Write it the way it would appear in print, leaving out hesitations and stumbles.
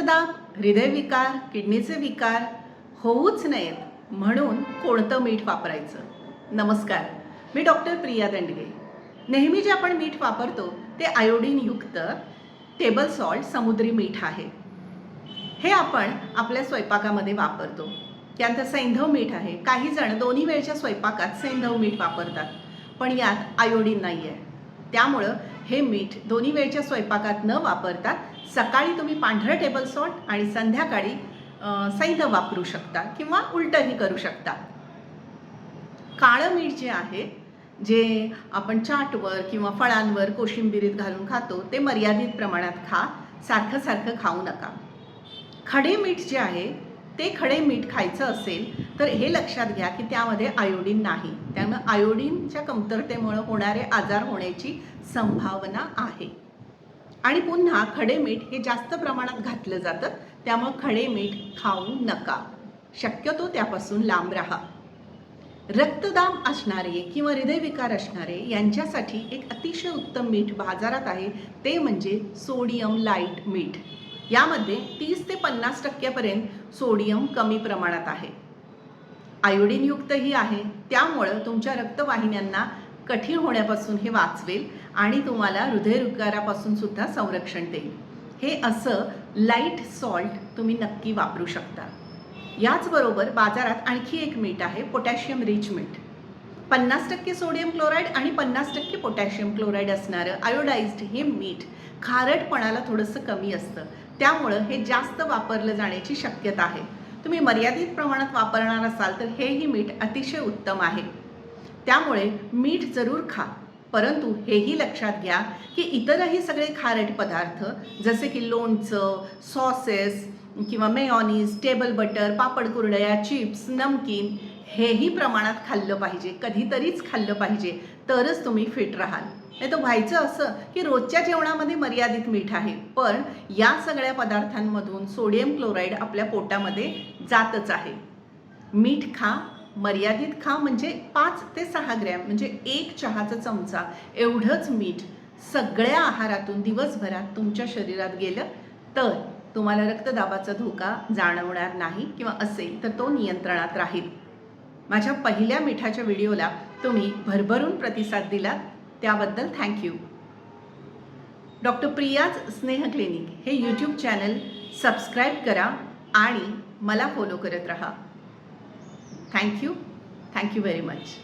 रक्तदाब, हृदयविकार, किडनीचे विकार होऊच नयेत म्हणून कोणतं मीठ वापरायचं? नमस्कार, मी डॉक्टर प्रिया दंडगे. नेहमी जे आपण मीठ वापरतो ते आयोडीनयुक्त टेबल सॉल्ट समुद्री मीठ आहे. हे आपण आपल्या स्वयंपाकामध्ये वापरतो. त्यानंतर सैंधव मीठ आहे. काही जण दोन्ही वेळच्या स्वयंपाकात सैंधव मीठ वापरतात, पण यात आयोडीन नाही आहे. त्यामुळं हे मीठ दोन्ही वेळच्या स्वयंपाकात न वापरता सकाळी तुम्ही पांढरं टेबल सॉल्ट आणि संध्याकाळी सैंधव वापरू शकता किंवा उलटंही करू शकता. काळं मीठ जे आहे, जे आपण चाटवर किंवा फळांवर कोशिंबिरीत घालून खातो, ते मर्यादित प्रमाणात खा. सारखं सारखं खाऊ नका. खडे मीठ जे आहे ते खडे मीठ खायचं असेल तर हे लक्षात घ्या की त्यामध्ये आयोडीन नाही. त्यामुळे आयोडीनच्या कमतरतेमुळे होणारे आजार होण्याची संभावना आहे. आणि पुन्हा खडे मीठ हे जास्त प्रमाणात घातलं जातं, त्यामुळे खडे मीठ खाऊ नका. शक्यतो त्यापासून लांब राहा. रक्तदाब असणारे किंवा हृदयविकार असणारे यांच्यासाठी एक अतिशय उत्तम मीठ बाजारात आहे, ते म्हणजे सोडियम लाईट मीठ. यामध्ये 30 ते 50% सोडियम कमी प्रमाणात आहे. आयोडीनयुक्तही आहे, त्यामुळं तुमच्या रक्तवाहिन्यांना कठीण होण्यापासून हे वाचवेल आणि तुम्हाला हृदयविकारापासून सुद्धा संरक्षण देईल. हे असं लाईट सॉल्ट तुम्ही नक्की वापरू शकता. याचबरोबर बाजारात आणखी एक मीठ आहे, पोटॅशियम रिच मीठ. 50% सोडियम क्लोराईड आणि 50% पोटॅशियम क्लोराईड असणारं आयोडाइज्ड हे मीठ खारटपणाला थोडंसं कमी असतं, त्यामुळं हे जास्त वापरलं जाण्याची शक्यता आहे. तुम्ही मर्यादित प्रमाणात वापरणार असाल तर हेही मीठ अतिशय उत्तम आहे. त्यामुळे मीठ जरूर खा, परंतु हेही लक्षात घ्या की इतरही सगळे खारट पदार्थ जसे की लोणचं, सॉसेस किंवा मेयोनीज, टेबल बटर, पापड कुरडया, चिप्स, नमकीन हेही प्रमाणात खाल्लं पाहिजे. कधीतरीच खाल्लं पाहिजे, तरच तुम्ही फिट राहाल. नाही तर व्हायचं असं की रोजच्या जेवणामध्ये मर्यादित मीठ आहे, पण या सगळ्या पदार्थांमधून सोडियम क्लोराईड आपल्या पोटामध्ये जातच आहे. मीठ खा, मर्यादित खा. म्हणजे 5 ते 6 ग्रॅम म्हणजे 1 चहाचा चमचा एवढंच मीठ सगळ्या आहारातून दिवसभरात तुमच्या शरीरात गेलं तर तुम्हाला रक्तदाबाचा धोका जाणवणार नाही, किंवा असेल तर तो नियंत्रणात राहील. माझ्या पहिल्या मिठाच्या व्हिडिओला तुम्ही भरभरून प्रतिसाद दिलात, त्याबद्दल थँक्यू. डॉक्टर प्रियाज स्नेह क्लिनिक हे यूट्यूब चॅनल सबस्क्राईब करा आणि मला फॉलो करत राहा. Thank you very much.